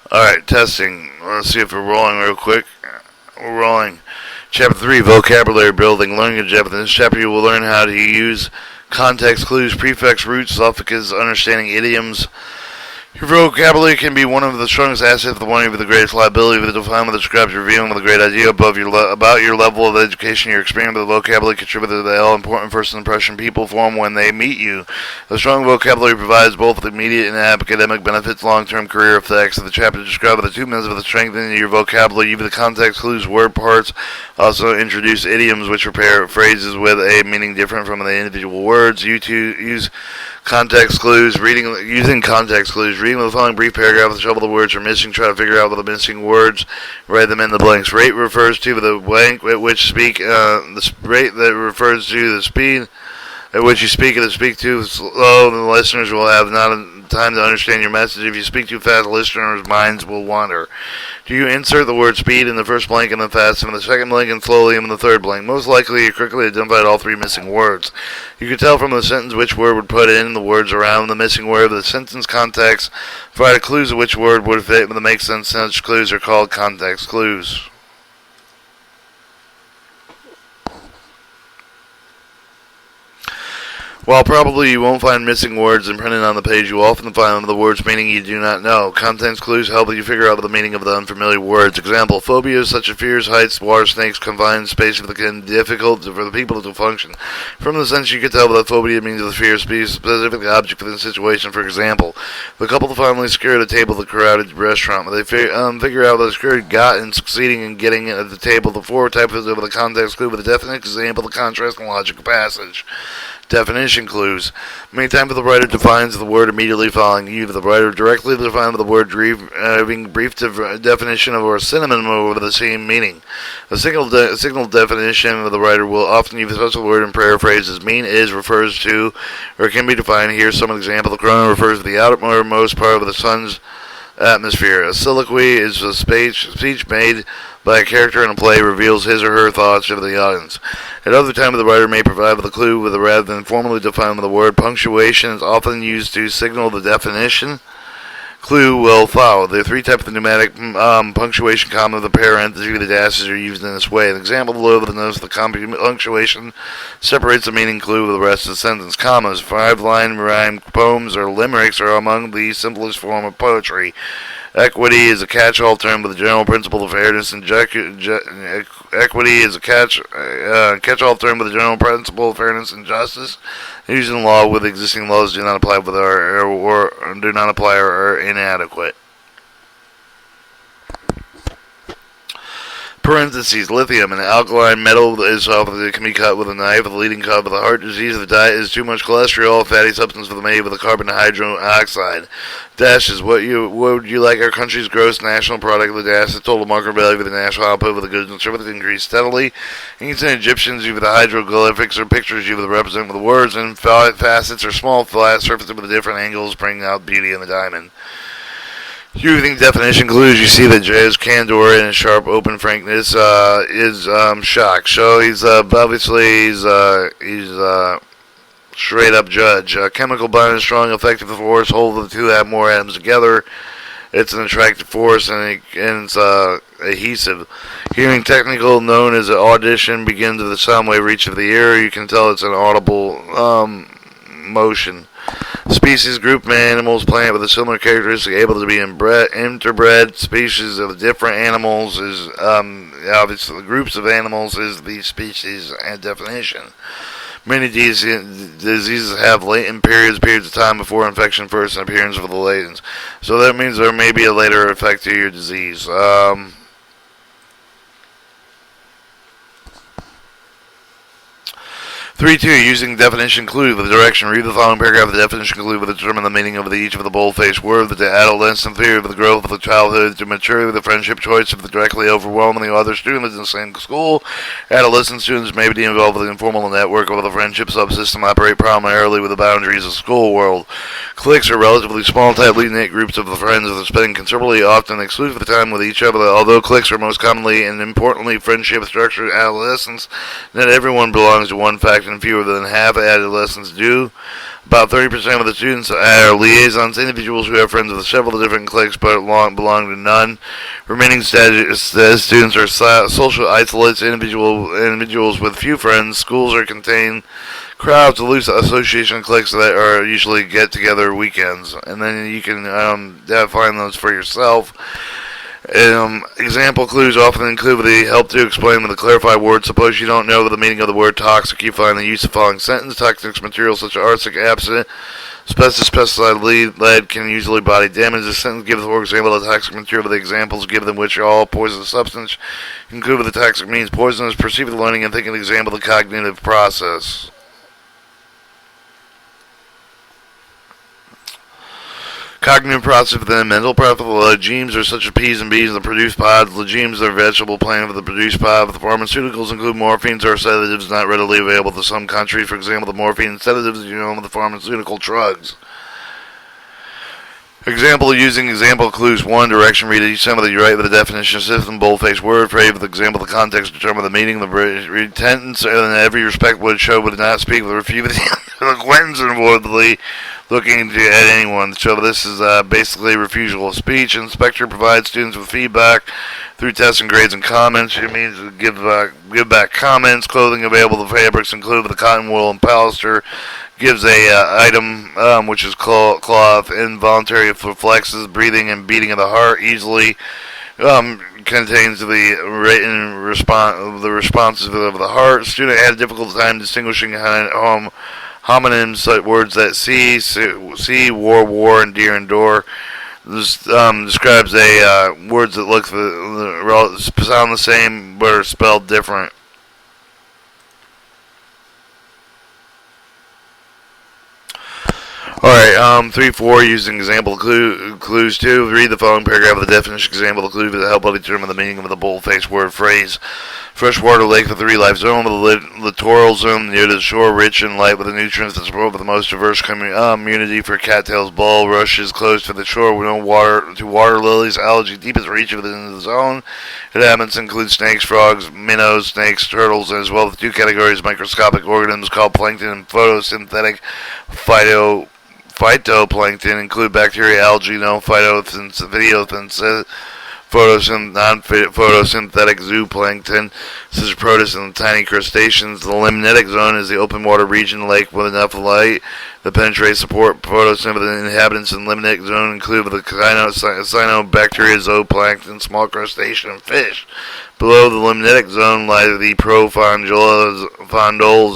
Alright, testing. Let's see if we're rolling real quick. We're rolling. Chapter 3, Vocabulary Building. Learning a Japanese. In this chapter you will learn how to use context clues, prefix, roots, suffixes, understanding idioms. Your vocabulary can be one of the strongest assets, the one of the greatest liability. The definement that describes your revealing with a great idea about your level of education, your experience with the vocabulary contributed to the all-important first impression people form when they meet you. The strong vocabulary provides both immediate and academic benefits, long-term career effects. The chapter describes the 2 minutes of the strengthening your vocabulary. Give the context clues, word parts. Also introduce idioms, which prepare phrases with a meaning different from the individual words. You use context clues, using context clues, reading the following brief paragraph with the trouble the words are missing, try to figure out what the missing words, write them in the blanks. Rate refers to the blank at which speak, the rate that refers to the speed at which you speak. If you speak too slow, the listeners will have not time to understand your message. If you speak too fast, listeners' minds will wander. Do you insert the word speed in the first blank and then fast in the second blank and slowly in the third blank? Most likely you correctly identified all 3 missing words. You can tell from the sentence which word would put in the words around the missing word. The sentence context provide clues of which word would fit, but the make sense such clues are called context clues. While probably you won't find missing words imprinted on the page, you will often find the words meaning you do not know. Context clues help you figure out the meaning of the unfamiliar words. Example, phobias such as fears, heights, water, snakes, confined space can be difficult for the people to function. From the sentence you can tell that phobia means the fear specific object for the situation. For example, the couple finally secured a table at the crowded restaurant. They figure out the secured got in succeeding in getting at the table. The 4 types of the context clue with a definite example, the contrast and logical passage. Definition clues. Many times the writer defines the word immediately following you. The writer directly defines the word having brief definition of or a synonym over the same meaning. A signal definition of the writer will often use a special word in paraphrases. Mean is refers to or can be defined. Here's some example. The corona refers to the outermost part of the sun's atmosphere. A soliloquy is a speech made by a character in a play reveals his or her thoughts to the audience. At other times, the writer may provide with a clue rather than formally define the word. Punctuation is often used to signal the definition. Clue will follow. There are 3 types of pneumatic punctuation common with the parentheses. The dashes are used in this way. An example below the notes the punctuation separates the meaning clue with the rest of the sentence. Commas, 5-line rhyme poems or limericks are among the simplest form of poetry. Equity is a catch-all term with a general principle of fairness, and equity is a catch-all term with a general principle of fairness and justice. Used in law with existing laws do not apply or are inadequate. Parentheses, lithium, an alkaline metal that can be cut with a knife. The leading cause of the heart disease of the diet is too much cholesterol, a fatty substance made with a carbon dioxide. Dashes, what would you like our country's gross national product? The dash, the total market value of the national output of the goods and services increase steadily. Ancient Egyptians use the hieroglyphics or pictures you would represent with the words, and facets or small flat surfaces with different angles bring out beauty in the diamond. Using definition clues, you see that Joe's candor and his sharp, open frankness is shocked. So he's obviously straight up judge. Chemical bond is strong, effective force. Hold the 2 have more atoms together. It's an attractive force and it's adhesive. Hearing technical, known as audition, begins with the sound wave reach of the ear. You can tell it's an audible motion. Species, group of animals, plant with a similar characteristic, able to be interbred. Species of different animals is obviously groups of animals is the species and definition. Many diseases have latent periods of time before infection first and appearance of the latents. So that means there may be a later effect to your disease. 3.2. Using definition clue with the direction. Read the following paragraph of the definition clue with determine the meaning of each of the bold-faced word. The adolescent theory of the growth of the childhood to maturity, the friendship choice of the directly overwhelming other students in the same school. Adolescent students may be involved with the informal network of the friendship subsystem operate primarily with the boundaries of the school world. Cliques are relatively small, tightly knit groups of the friends that are spending considerably often exclusive time with each other. Although cliques are most commonly and importantly friendship structured adolescents, not everyone belongs to one faction, and fewer than half adolescents do. About 30% of the students are liaisons, individuals who have friends with several different cliques but belong to none. Remaining students are social isolates, individuals with few friends. Schools are contained crowds of loose association cliques that are usually get together weekends, and then you can find those for yourself. Example clues often include the help to explain with a clarified word. Suppose you don't know the meaning of the word toxic. You find the use of following sentence. Toxic materials such as arsenic, absent, asbestos, pesticide, lead can usually body damage. The sentence gives, for example, the toxic material. The examples give them which are all poisonous substance. Include the toxic means poisonous. Perceive the learning and think an example of the cognitive process. Cognitive process within mental process. Legumes are such as peas and beans that produce pods. Legumes are vegetable plant that produce pod. The pharmaceuticals include morphines or sedatives not readily available to some countries. For example, the morphine sedatives of the pharmaceutical drugs. Example using example clues 1. Direction read each symbol that you write with the definition system. Boldface word phrase with example the context determine the meaning. The sentence in every respect would show would not speak with refute the acquaintance and would looking at anyone. So this is basically refusal of speech. Inspector provides students with feedback through tests and grades and comments. It means to give back comments. Clothing available. The fabrics include the cotton, wool, and polyester. Gives a item which is cloth. Involuntary flexes, breathing and beating of the heart. Easily contains the written responses of the heart. Student had a difficult time distinguishing homonyms, like words that see, war, and deer and door. This describes words that look sound the same but are spelled different. Alright, 3-4, using example clues 2. Read the following paragraph of the definition example of clue to help determine the meaning of the boldface word phrase. Freshwater lake, the 3-life zone, the littoral zone near the shore, rich and light with the nutrients that support the most diverse community for cattails, bulrushes close to the shore with no water to water lilies, algae deepest reach within the zone. Inhabitants include snakes, frogs, minnows, snakes, turtles, as well as 2 categories of microscopic organisms called plankton and photosynthetic phytoplankton include bacteria, algae, non-photosynthetic zooplankton, such as protists and tiny crustaceans. The limnetic zone is the open water region lake with enough light that penetrates support photosynthesis. Inhabitants in the limnetic zone include the cyanobacteria, zooplankton, small crustacean, and fish. Below the limnetic zone lies the profondol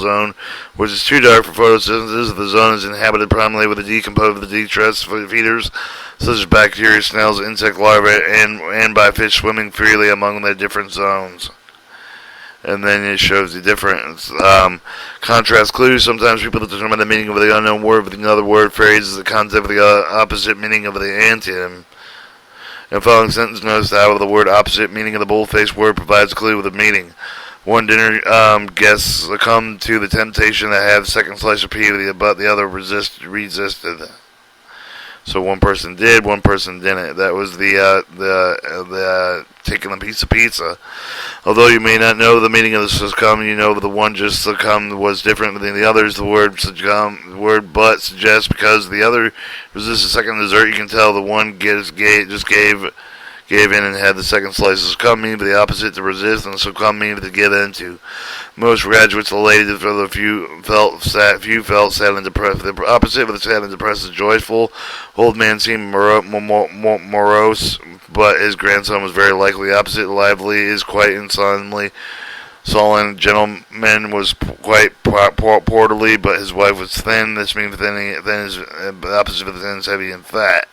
zone, which is too dark for photosynthesis. The zone is inhabited primarily with the decomposed detritus feeders, such as bacteria, snails, insect larvae, and by fish swimming freely among the different zones. And then it shows the difference. Contrast clues. Sometimes people determine the meaning of the unknown word with another word phrase, the concept of the opposite meaning of the antonym. In the following sentence, notice how the word opposite meaning of the boldface word provides a clue with the meaning. One dinner guest succumbed to the temptation to have second slice of pizza, but the other resisted. So one person did, one person didn't. That was the taking a piece of pizza. Although you may not know the meaning of the succumb, you know the one just succumbed was different than the others. The word but suggests because the other resisted second dessert, you can tell the one just gave in and had the second slice of succumb, meaning the opposite to resist, and succumb meaning to give into. Most graduates related for the few felt sad and depressed. The opposite of the sad and depressed is joyful. Old man seemed morose, but his grandson was very likely opposite. Lively is quite insanely. Sullen gentleman was quite portly, but his wife was thin. This means thin is the opposite of thin is heavy and fat.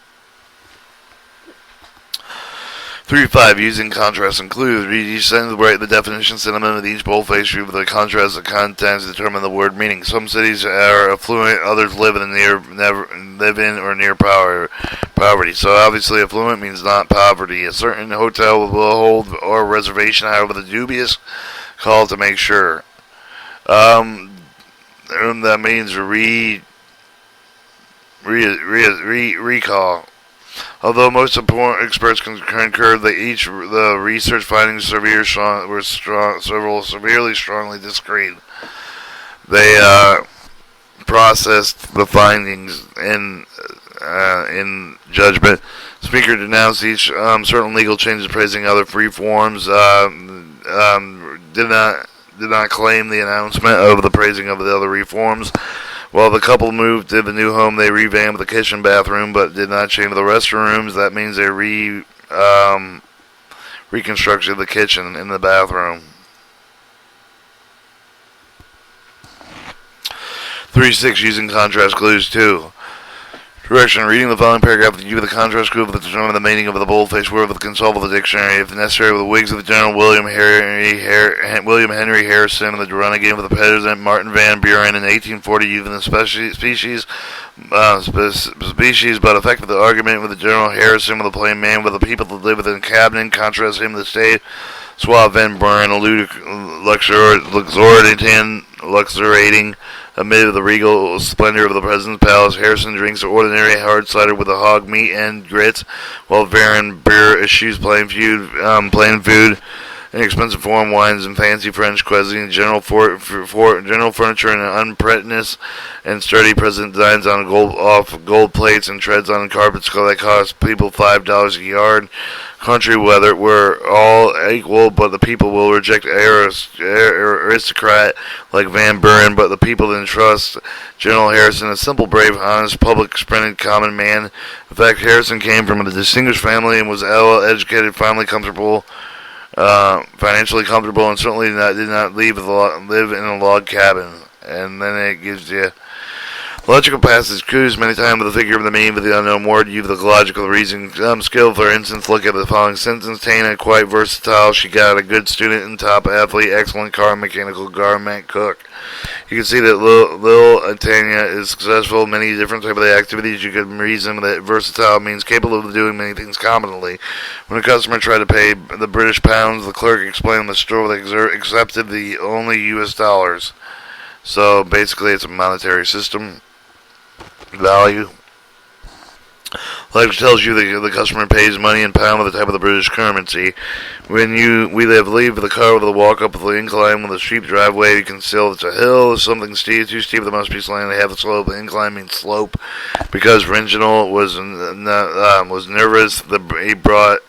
3-5, using contrast and clues. Read each sentence, write the definition, sentiment of each boldface with the contrast and contents determine the word meaning. Some cities are affluent, others live in or near poverty. So obviously affluent means not poverty. A certain hotel will hold or reservation, however the dubious call to make sure. That means recall. Although most important experts concur that the research findings severely strongly disagreed. They processed the findings in judgment. Speaker denounced each certain legal changes, praising other reforms. Did not claim the announcement of the praising of the other reforms. While the couple moved to the new home, they revamped the kitchen bathroom, but did not change the restrooms. That means they reconstructed the kitchen in the bathroom. 3.6 Using contrast clues 2. Direction. Reading the following paragraph with the view of the contrast group to determine the meaning of the boldface word with the consultable dictionary, if necessary, with the wigs of the General William Henry Harrison and the renegade with the President Martin Van Buren in 1840, using the species, but effective the argument with the General Harrison with the plain man with the people that live within the cabinet, contrast him with the state. Suave Van Buren, luxuriating amid the regal splendor of the president's palace. Harrison drinks ordinary hard cider with a hog meat and grits, while Van Buren eschews plain food, inexpensive foreign wines and fancy French cuisine. General furniture and unprettiness and sturdy president dines on gold plates and treads on carpets that cost people $5 a yard. Country weather where all equal, but the people will reject aristocrat like Van Buren, but the people then trust General Harrison, a simple, brave, honest, public-spirited, common man. In fact, Harrison came from a distinguished family and was well-educated, financially comfortable, and certainly did not live in a log cabin. And then it gives you logical passage clues many times with the figure of the meaning of the unknown word. You have the logical reasoning skill. For instance, look at the following sentence. Tana, quite versatile. She got a good student and top athlete, excellent car mechanical garment cook. You can see that little Tanya is successful in many different types of activities. You can reason that versatile means capable of doing many things competently. When a customer tried to pay the British pounds, the clerk explained the store that accepted the only U.S. dollars. So basically, it's a monetary system. Value. Like tells you the customer pays money in pound with the type of the British currency. When we leave the car with a walk up the incline with a steep driveway, you can tell it's a hill, something steep, too steep, there must be something they have a slope. The incline means slope. Because Reginald was nervous, he brought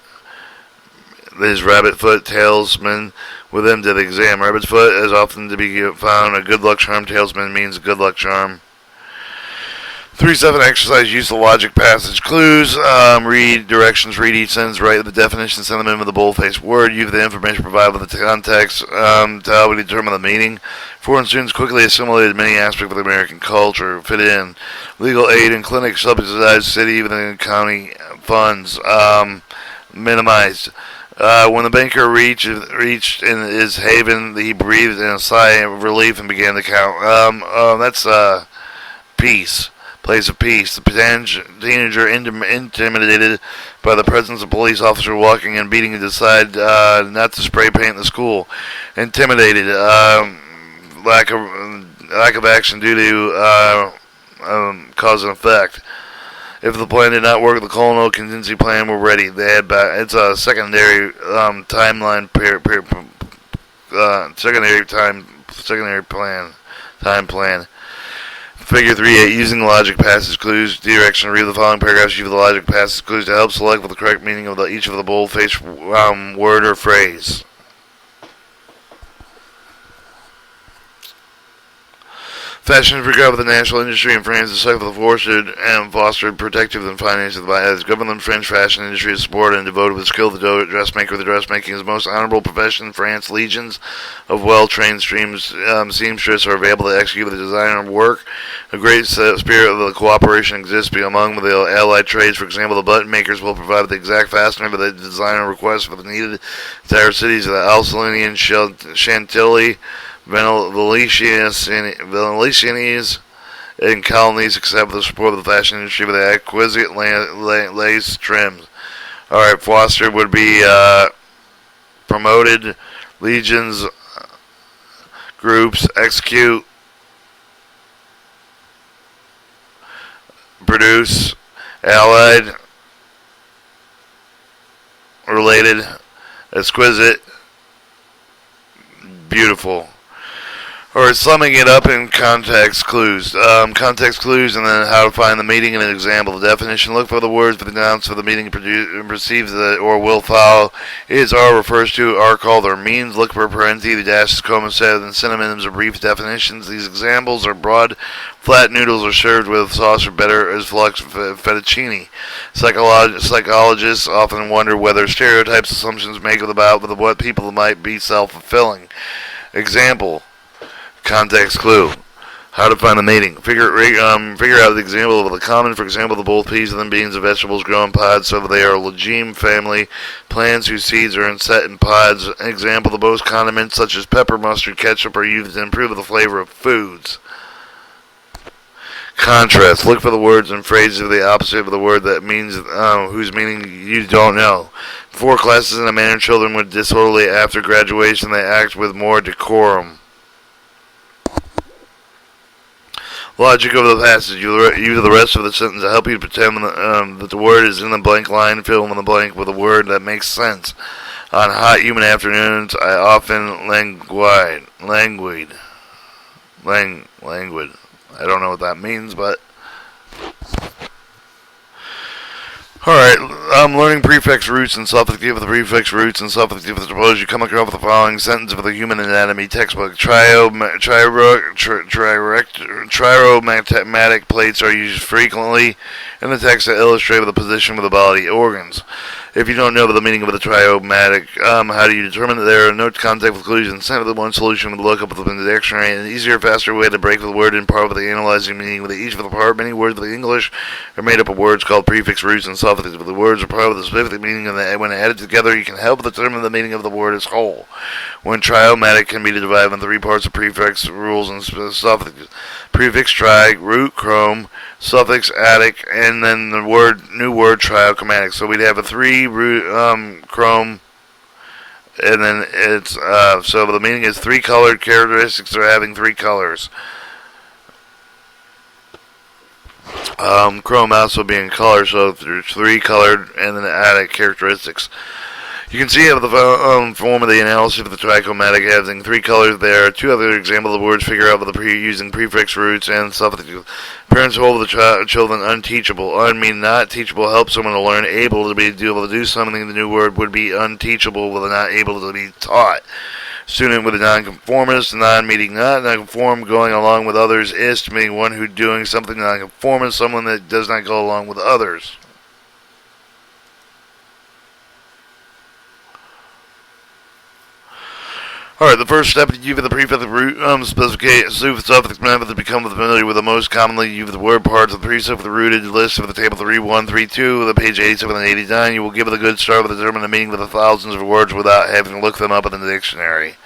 his rabbit foot talesman with him to the exam. Rabbit's foot is often to be found a good luck charm. Talesman means good luck charm. 3.7 Exercise. Use the logic passage clues. Read directions. Read each sentence. Write the definition. Send them in with a boldface word. Use the information provided with the context to help you determine the meaning. Foreign students quickly assimilated many aspects of the American culture. Fit in. Legal aid and clinic subsidized city within county funds. Minimized. When the banker reached in his haven, he breathed in a sigh of relief and began to count. That's peace. Place of peace. The teenager, intimidated by the presence of a police officer walking and beating, decided not to spray paint the school. Intimidated. Lack of action due to cause and effect. If the plan did not work, the colonial contingency plan were ready. They had it's a secondary timeline. Secondary plan. Time plan. Figure 3.8. Using logic passage clues. Direction. Read the following paragraphs. Use the logic passage clues to help select with the correct meaning of each of the boldface word or phrase. Fashion is regarded with the national industry in France. The cycle fostered protective and financial as government the French fashion industry is supported and devoted with skill. The dressmaker. The dressmaking is the most honorable profession in France. Legions of well-trained seamstresses are available to execute the designer work. A great spirit of the cooperation exists among the allied trades. For example, the button makers will provide the exact fastener that the designer requests for the needed entire cities of the Alsatian, Chantilly, Valenciennes and colonies, except for the support of the fashion industry with the exquisite lace trims. Alright, foster would be promoted, legions, groups, execute, produce, allied, related, exquisite, beautiful. Or summing it up in context clues. Context clues and then how to find the meaning in an example. The definition: look for the words for the nouns for the meaning perceives that or will follow. Is, are, refers to, are, called, or means. Look for parentheses, the dashes, comma, set, and synonyms or brief definitions. These examples are broad. Flat noodles are served with sauce or better as flux fettuccine. Psychologists often wonder whether stereotypes assumptions make about what people might be self-fulfilling. Example. Context clue. How to find the mating. Figure out the example of the common, for example, the both peas and beans and vegetables grow in pods, so they are legume family plants whose seeds are set in pods. Example, the most condiments such as pepper, mustard, ketchup are used to improve the flavor of foods. Contrast. Look for the words and phrases of the opposite of the word that means whose meaning you don't know. Before classes in a manner children would disorderly. After graduation they act with more decorum. Logic of the passage. Use the rest of the sentence to help you pretend that the word is in the blank line. Fill in the blank with a word that makes sense. On hot, humid afternoons, I often languid. I don't know what that means, but... Alright, learning prefix roots and suffixes with the prefix roots and suffixes with the suppose you come across with the following sentence of the human anatomy textbook. Triromatic plates are used frequently in the text to illustrate the position of the body organs. If you don't know the meaning of the triromatic, how do you determine that there are no contact with conclusions? Simply one solution with look up in the dictionary. An easier, faster way to break the word in part with the analyzing meaning with each of the part. Many words of the English are made up of words called prefix roots and suffixes, but the words are part of the specific meaning, and when added together, you can help determine the meaning of the word as whole. When triromatic can be divided into three parts of prefix, rules, and suffixes. Prefix tri, root, chrome, suffix attic, and then the new word trichromatic. So we'd have a three root chrome, and then it's so the meaning is three colored characteristics are having three colors. Chrome also being color, so there's three colored and then attic characteristics. You can see how the form of the analysis of the trichromatic having three colors there. Two other examples of words figure out with using prefix roots and suffixes. Parents hold the children unteachable. Mean not teachable, help someone to learn. Able to be able to do something. The new word would be unteachable with not able to be taught. Student with a nonconformist, non-meaning not nonconform, going along with others. Ist meaning one who doing something nonconformist, someone that does not go along with others. Alright, the first step is you for the prefix root suffix method to become familiar with the most commonly used word parts of the prefix the rooted list of the table 3132, the page 87 and 89. You will give it a good start with determining the meaning of the thousands of words without having to look them up in the dictionary.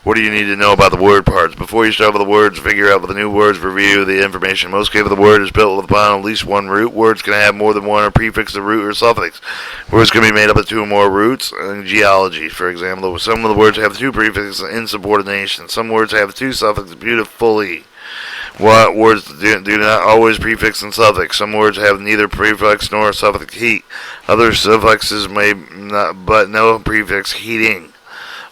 What do you need to know about the word parts? Before you start with the words, figure out with the new words, review the information. Most cases, the word is built upon at least one root. Words can have more than one or prefix, a root, or suffix. Words can be made up of two or more roots. In geology, for example, some of the words have two prefixes in subordination. Some words have two suffixes beautifully. What words do not always prefix and suffix. Some words have neither prefix nor suffix heat. Other suffixes may not, but no prefix heating.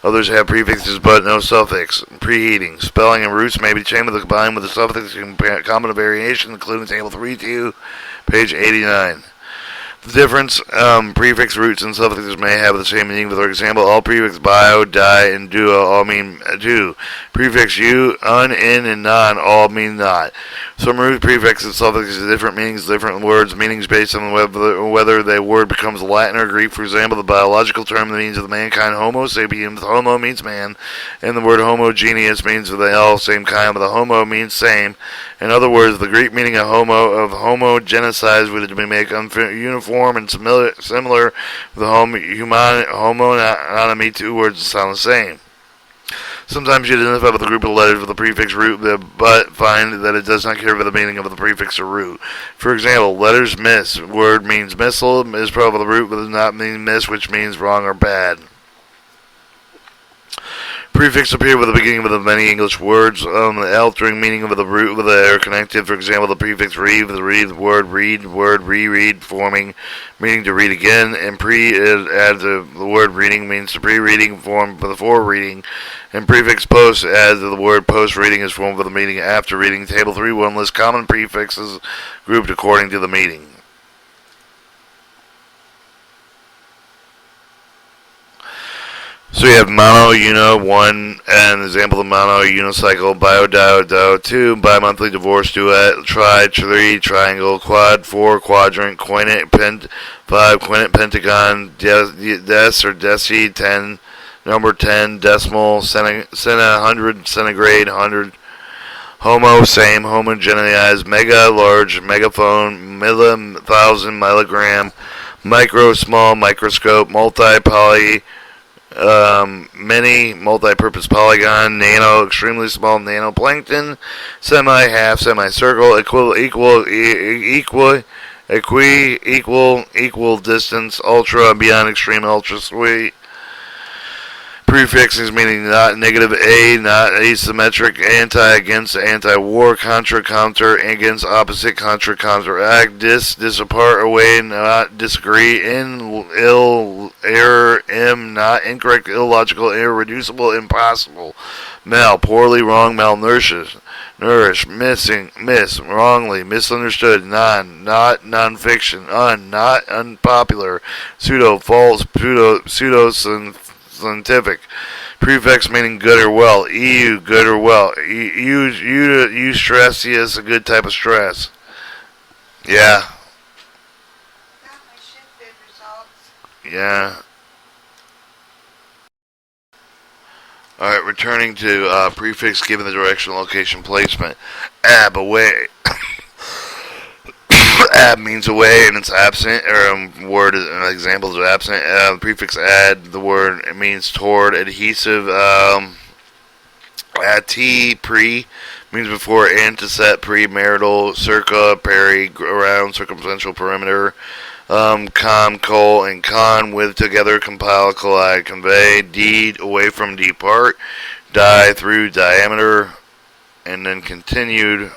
Others have prefixes but no suffix. Preheating. Spelling and roots may be changed with combined with the suffix in common variation, including table 32, page 89. The difference, prefix roots and suffixes may have the same meaning. For example, all prefix bio, die, and duo all mean do. Prefix you, un, in, and non all mean not. Some root prefixes and suffixes have different meanings, different words, meanings based on whether the word becomes Latin or Greek. For example, the biological term that means of the mankind homo sapiens, homo means man, and the word homogeneous means of the all same kind, but the homo means same. In other words, the Greek meaning of homogenesis would be make uniform and similar with the homonymity. Two words that sound the same. Sometimes you identify with a group of letters with the prefix root, but find that it does not care for the meaning of the prefix or root. For example, letters miss. Word means missile, is probably the root, but does not mean miss, which means wrong or bad. Prefix appear with the beginning of the many English words. The altering meaning of the root with the are connected. For example, the prefix read with the word reread, forming meaning to read again. And adds the word reading means the pre-reading form before reading. And prefix post adds the word post-reading is formed with the meaning after reading. Table 3.1 lists common prefixes grouped according to the meaning. So you have mono, uno, one, and example of mono, unicycle, bio, 2, bi-monthly, divorce, duet, tri, 3, triangle, quad, 4, quadrant, quintet, 5, quintet, pentagon, des or deci, 10, number 10, decimal, cena, 100, centigrade, 100, homo, same, homogeneize, mega, large, megaphone, milli, 1,000, milligram, micro, small, microscope, multi-poly, many, multi-purpose polygon, nano, extremely small, nanoplankton, semi, half, semicircle, equal distance, ultra, beyond extreme, ultra sweet. Prefixes meaning not, negative a, not asymmetric, anti, against, anti-war, contra, counter, against, opposite, contra, counteract, disapart, away, not, disagree, in, ill, error, not, incorrect, illogical, irreducible, impossible, mal, poorly, wrong, malnourished, nourish, missing, miss, wrongly, misunderstood, not, non-fiction, not, unpopular, pseudo, false, scientific. Prefix meaning good or well. EU, good or well. Eustress, a good type of stress. Yeah. Yeah. Alright, returning to prefix given the direction, location, placement. Ab, away. Ab means away and it's absent, or word examples of absent. The prefix ad, the word it means toward, adhesive. Pre means before, antiset, premarital, circa, peri, around, circumferential, perimeter. Col, and con, with, together, compile, collide, convey. Deed, away from, depart. Die, through, diameter, and then continued.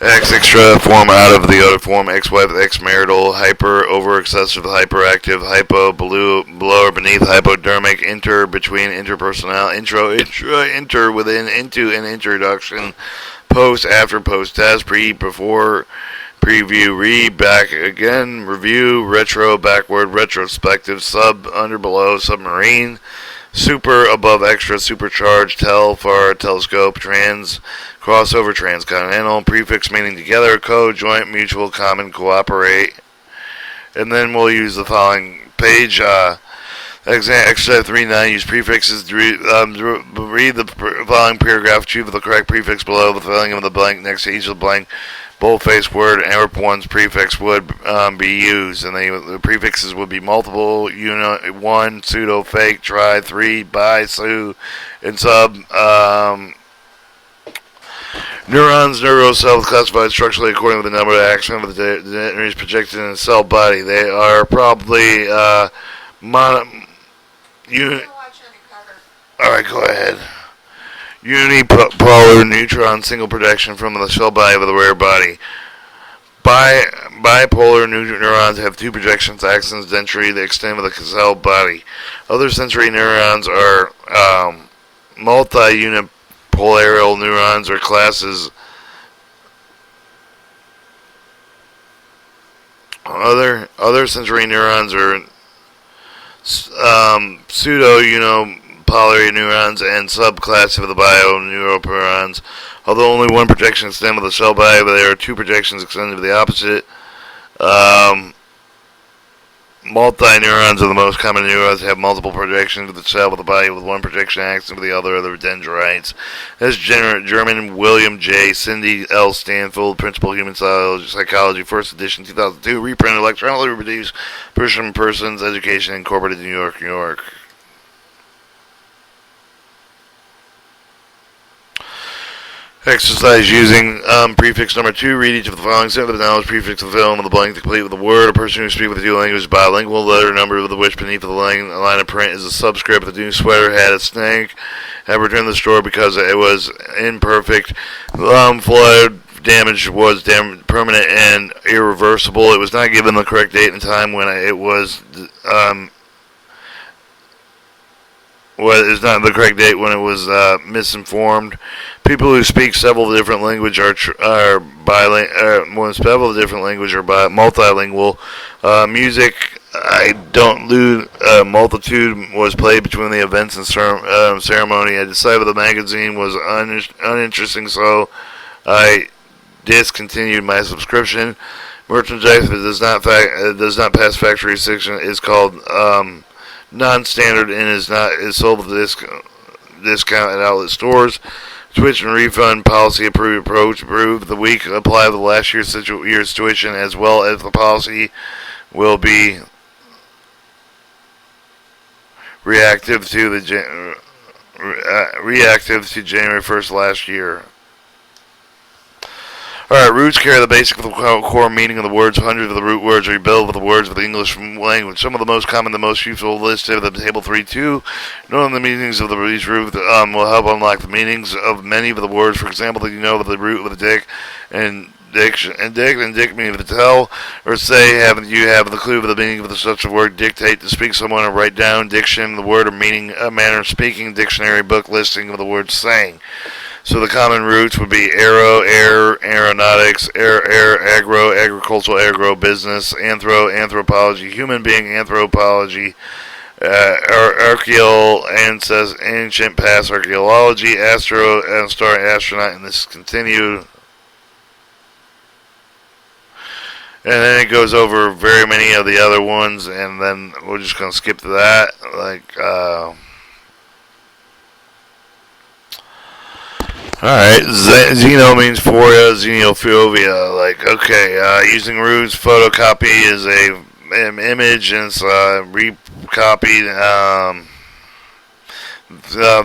X extra form out of the other form, ex-wife, ex-marital, hyper, over, excessive, hyperactive, hypo, below or beneath, hypodermic, inter, between, interpersonal, intro, inter, within, into, an introduction, post, after, post, test, pre, before, preview, read, back again, review, retro, backward, retrospective, sub, under, below, submarine, super, above, extra, supercharged, tel, far, telescope, trans, crossover, transcontinental, prefix meaning together, co-joint, mutual, common, cooperate. And then we'll use the following page. Exercise 3.9, use prefixes to read the following paragraph, choose the correct prefix below, the filling of the blank next to each of the blank boldface word, and one's prefix would be used. And the prefixes would be multiple, one, pseudo, fake, try, 3, by, su, and sub. Neurons, neurocells classified structurally according to the number of axons of the detonaries projected in the cell body. They are probably Alright, go ahead. Unipolar neutron, single projection from the cell body of the rare body. Bipolar neurons have two projections, axons, dentary, the extent of the cell body. Other sensory neurons are multi-unipolar neurons or classes. Other sensory neurons are pseudo-unipolar neurons and subclass of the bio-neuroneurons. Although only one projection extends with the cell body, but there are two projections extended to the opposite. Multi-neurons are the most common neurons, have multiple projections to the cell of the body, with one projection acting with the other dendrites. As German William J. Cindy L. Stanfield, Principal Human Psychology, first edition, 2002, reprinted electronically reproduced, Persons, Education, Incorporated, New York, New York. Exercise using prefix number 2. Read each of the following sentences with the knowledge prefix of the fill in the blank to complete with the word. A person who speaks with the two languages is bilingual. Letter number of which beneath the line of print is a subscript. The new sweater had a snake. Had returned to the store because it was imperfect. Flood damage was permanent and irreversible. It was not given the correct date and time when it was is not the correct date when it was misinformed. People who speak several different languages are bilingual. Several different languages are multilingual. Music, I don't lose. Multitude was played between the events and ceremony. I decided the magazine was uninteresting, so I discontinued my subscription. Merchandise that does not pass factory inspection is called non-standard and is sold with discount at outlet stores. Tuition refund policy approved. The week apply the last year's tuition as well as the policy will be reactive to January 1st last year. Alright, roots carry the basic core meaning of the words. Hundreds of the root words are rebuilt with the words of the English language. Some of the most common, the most useful listed of the table 3.2. Knowing the meanings of these roots will help unlock the meanings of many of the words. For example, did you know the root of the dick and dick meaning to tell, or say, you have the clue of the meaning of such a word. Dictate, to speak someone, or write down. Diction, the word or meaning, a manner of speaking. Dictionary, book listing of the word saying. So the common roots would be aero, air, aeronautics, agro, agricultural, agro, business, anthropology, human being, anthropology, ancient past, archaeology, astronaut, and this continued. And then it goes over very many of the other ones, and then we're just going to skip to that. Alright, xeno means phoria, xenophobia. Using roots, photocopy is an image and it's recopied.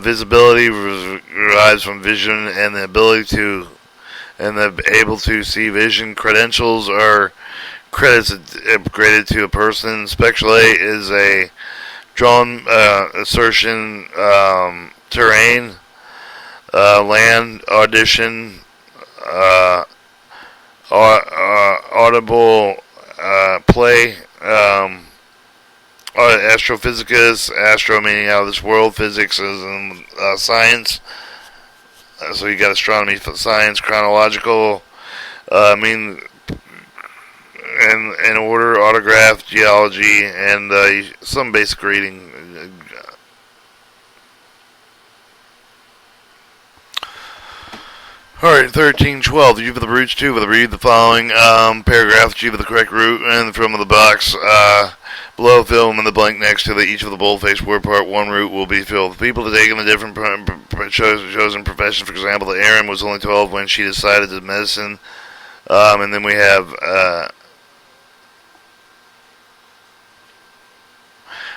Visibility derives from vision and the able to see vision. Credentials are credits graded to a person. Speculate is a drawn assertion, terrain. Land, audition, audible, play, astrophysicus, astro meaning out of this world, physics is in science, so you got astronomy, science, chronological, in order, autograph, geology, and some basic reading. Alright, 13:12. You have the roots too. Read the following paragraph. You have the correct root, and from the box below, fill in the blank next to each of the bold-faced word part. One root will be filled. People to take in the different chosen profession. For example, Erin was only 12 when she decided to medicine. And then we have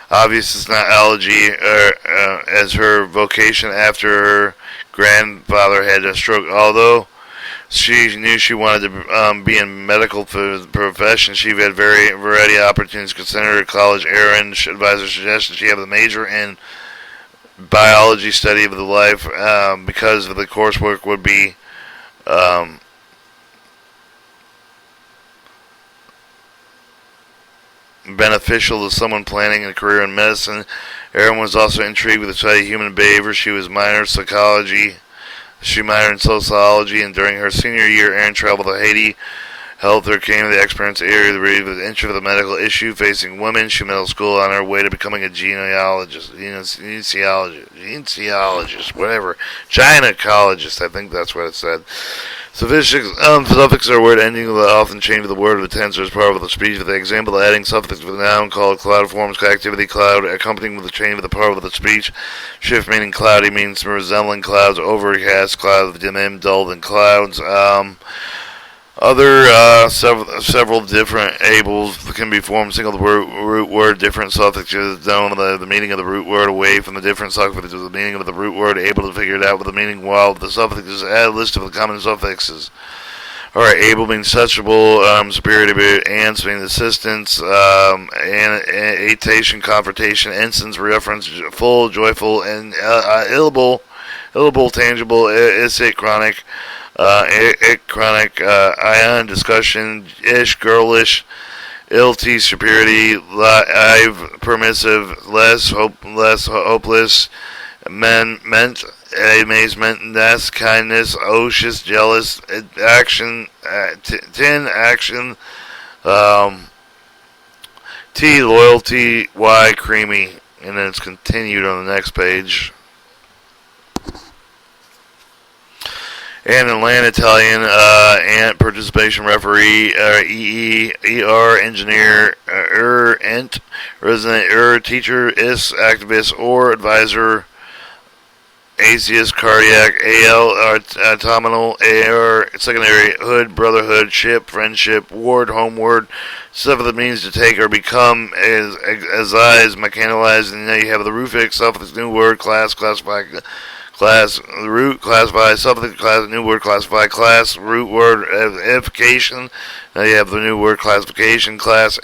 obvious it's not allergy as her vocation after her grandfather had a stroke. Although she knew she wanted to be in medical profession, she had variety of opportunities. Consider her college. Erin advisor suggested she have a major in biology, study of the life, because of the coursework would be beneficial to someone planning a career in medicine. Erin was also intrigued with the study of human behavior. She was minored in psychology. She minored in sociology, and during her senior year, Erin traveled to Haiti. Health her came to the experience area to read with interest of the medical issue facing women. She middle school on her way to becoming a gynecologist, whatever, gynecologist. I think that's what it said. Suffixes are a word ending with often change of the word of the tense or as part of the speech. For the example, adding suffix with a noun called cloud forms activity cloud, accompanying with the change of the part of the speech. Shift meaning cloudy means resembling clouds, overcast, clouds, dim, dulled, and clouds. Other several different ables can be formed. Single root word, different suffixes known the meaning of the root word away from the different suffixes of the meaning of the root word, able to figure it out with the meaning while the suffixes add a list of the common suffixes. Alright, able means touchable, superior to ants means assistance, annotation, confrontation, instance, reference, full, joyful, and illable, tangible, illicit, chronic, chronic, ion, discussion, ish, girlish, ilty, superiority, live, permissive, less, hopeless, meant, amazement, ness, kindness, ocious, jealous, action, tin, action, T, loyalty, Y, creamy, and then it's continued on the next page. And in Land Italian, ant, participation, referee, engineer, ent, resident, teacher, activist, or advisor, atheist, cardiac, autumnal, secondary, hood, brotherhood, ship, friendship, ward, homeward, stuff that means to take or become, as mechanized, and now you have the rufix, suffix, new word, class, classify, class, root, classify, suffix, class, new word, classify, class, root word, ification. Now you have the new word, classification, class,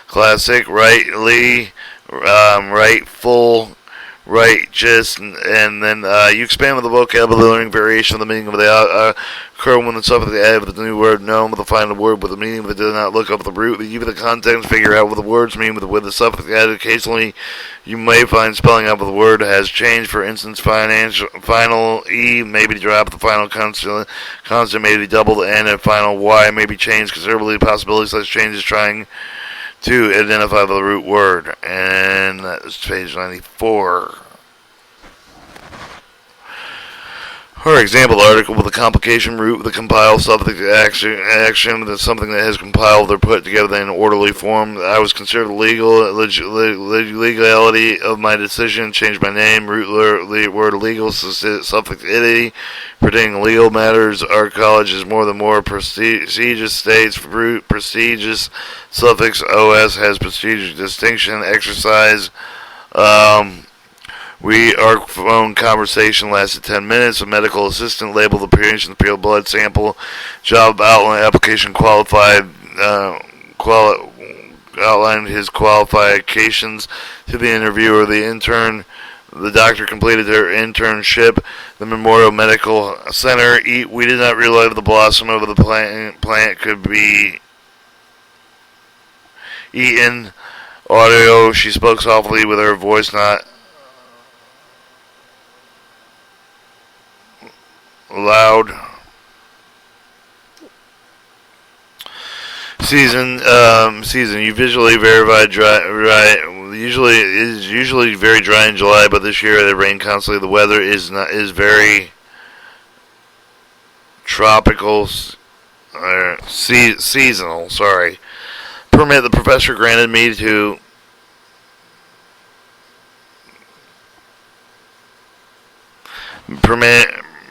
classic, rightly, rightful, righteous, and then you expand with the vocabulary variation of the meaning of the occur when the suffix added with the new word known with the final word with the meaning that does not look up the root. Even the context figure out what the words mean with the suffix added. Occasionally, you may find spelling out of the word has changed. For instance, final E may be dropped, the final consonant may be doubled, and a final Y may be changed considerably. The possibility such changes trying to identify the root word. And that's page 94. For example, article with a complication root with a compile suffix action that's something that has compiled or put together in an orderly form. I was considered legality of my decision, changed my name, root word legal, suffix ity, pertaining to legal matters. Our college is more than more prestigious states, root prestigious, suffix os has prestigious distinction, exercise, our phone conversation lasted 10 minutes. A medical assistant labeled the patient field blood sample. Job outline application outlined his qualifications to the interviewer. The intern, the doctor completed their internship. The Memorial Medical Center. We did not realize the blossom of the plant could be eaten. Audio. She spoke softly with her voice not loud. Season. You visually verified usually very dry in July, but this year it rained constantly. The weather is very tropical, seasonal. Sorry. Permit the professor granted me to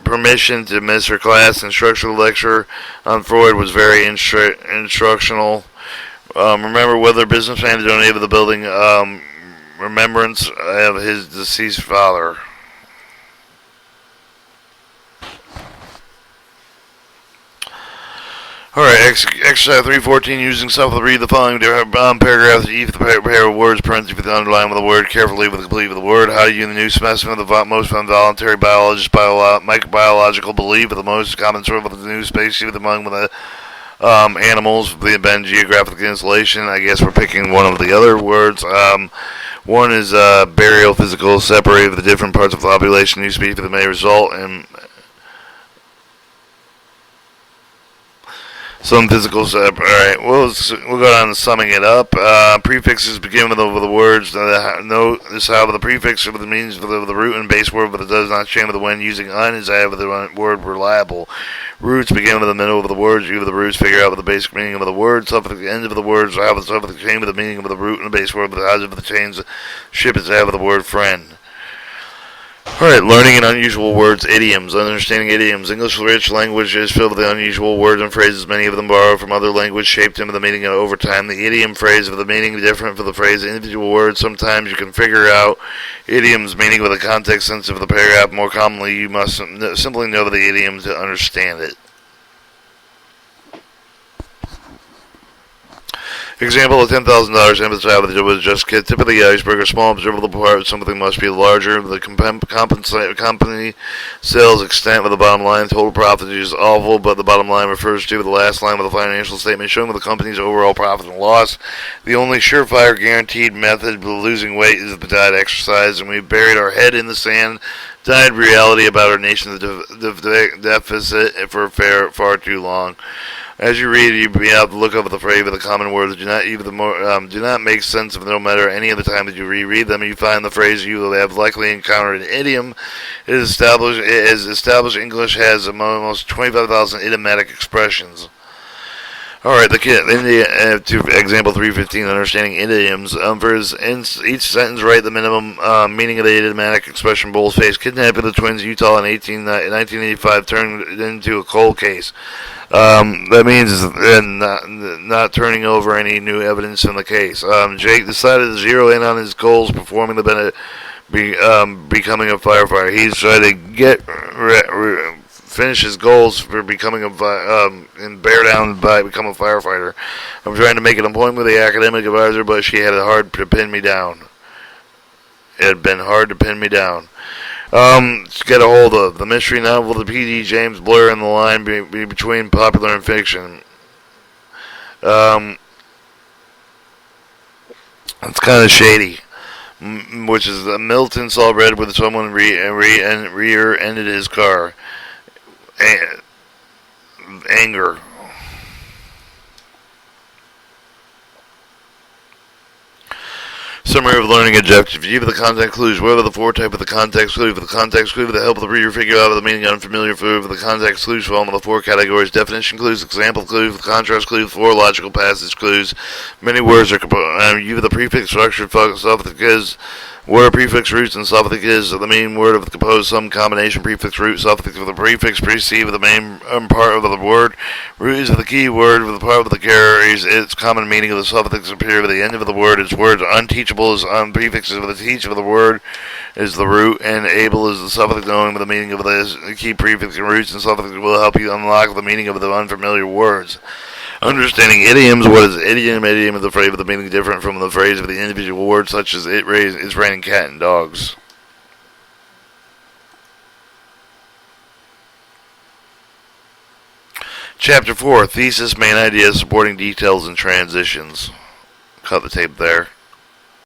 permission to miss her class. Instructional lecture on Freud was very instructional. Remember whether businessman donated the building remembrance of his deceased father. Alright, exercise 314, using self to read the following paragraphs, each pair of words, parentheses with the underline of the word, carefully with the complete of the word. How do you, the new specimen of the most involuntary biologist, microbiological belief of the most common sort of the new species among the animals, the been geographic installation. I guess we're picking one of the other words. One is burial, physical, separated the different parts of the population, new species that may result in some physical. Alright, we'll go down to summing it up. Prefixes begin with the words. Notice how the prefix of the means of the root and base word, but it does not change with the when using un is I have the word reliable. Roots begin with the middle of the words. You have the roots figure out what the basic meaning of the word. Suffix at the end of the words. Have the suffix chain with the meaning of the root and the base word, but the odds of the chains ship is have the word friend. Alright, learning and unusual words, idioms. Understanding idioms. English rich language is filled with unusual words and phrases, many of them borrowed from other language, shaped into the meaning over time. The idiom phrase of the meaning different for the phrase individual words. Sometimes you can figure out idioms meaning with a context sense of the paragraph. More commonly, you must simply know the idiom to understand it. Example, a $10,000 emphasis was just kid. Tip of the iceberg, a small observable part of something must be larger. The company sales extent with the bottom line. Total profit is awful, but the bottom line refers to the last line of the financial statement showing the company's overall profit and loss. The only surefire guaranteed method of losing weight is the diet exercise, and we buried our head in the sand. Died reality about our nation's deficit for far too long. As you read, you be able to look over the phrase of the common words. Do not make sense of no matter any of the time that you reread them. You find the phrase you have likely encountered an idiom. It is established English has almost 25,000 idiomatic expressions. Alright, to example 315, understanding idioms. For each sentence, write the minimum meaning of the idiomatic expression. Boldface. Kidnapping the twins Utah in 1985 turned into a cold case. That means not turning over any new evidence in the case. Jake decided to zero in on his goals, becoming a firefighter. He's trying to finish his goals for becoming and bear down by become a firefighter. I'm trying to make an appointment with the academic advisor, but she had it hard to pin me down. It had been hard to pin me down. To get a hold of the mystery novel, the P.D. James blur in the line between popular and fiction. It's kind of shady. Which is Milton saw red with someone rear-ended his car. Anger. Summary of learning objectives. View of the context clues. What are the four types of the context clue? For the context clue, with the help of the reader figure out the meaning of unfamiliar food. For the context clues, fall into the four categories: definition clues, example clues, contrast clues, four logical passage clues. Many words are composed. View of the prefix structure. Suffix. What are prefix roots and suffix the main word of the composed some combination prefix root suffix of the prefix precede the main part of the word. Root is the key word with the part of the carries its common meaning of the suffix appear at the end of the word. Its words unteachable is prefixes of the teach of the word is the root, and able is the suffix knowing the meaning of the key prefix and roots and suffix will help you unlock the meaning of the unfamiliar words. Understanding idioms. What is idiom? Idiom is the phrase with the meaning different from the phrase of the individual word, such as it's raining cat and dogs. Chapter 4, Thesis, Main Ideas, Supporting Details, and Transitions. Cut the tape there.